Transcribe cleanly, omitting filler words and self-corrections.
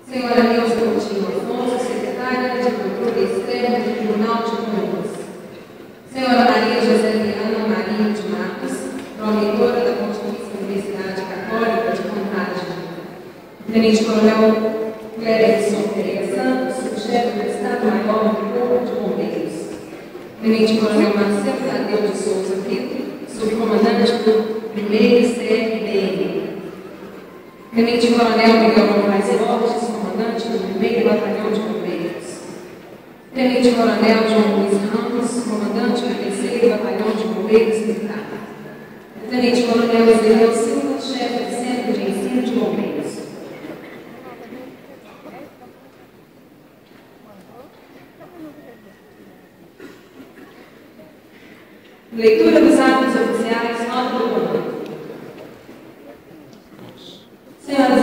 Senhora Neuza Coutinho Afonso, secretária de Controle Externo do Tribunal de Contas. Senhora Maria Joseliana Maria de Matos, proreitora da Pontifícia Universidade Católica de Contagem. Tenente Coronel Cleberson Pereira Santos, subchefe do Estado-Maior do Corpo de Bombeiros. Tenente Coronel Marcelo Tadeu de Souza Brito, subcomandante do 1º CFDM. Tenente Coronel Miguel Moraes Borges, comandante do 1º Batalhão de Bombeiros. Tenente Coronel João Luiz Ramos, comandante do 3º Batalhão de Bombeiros Militar. Tenente Coronel Ezequiel Silva, chefe do Centro de Ensino de Bombeiros. Leitura dos atos oficiais, nota do comando. Senhoras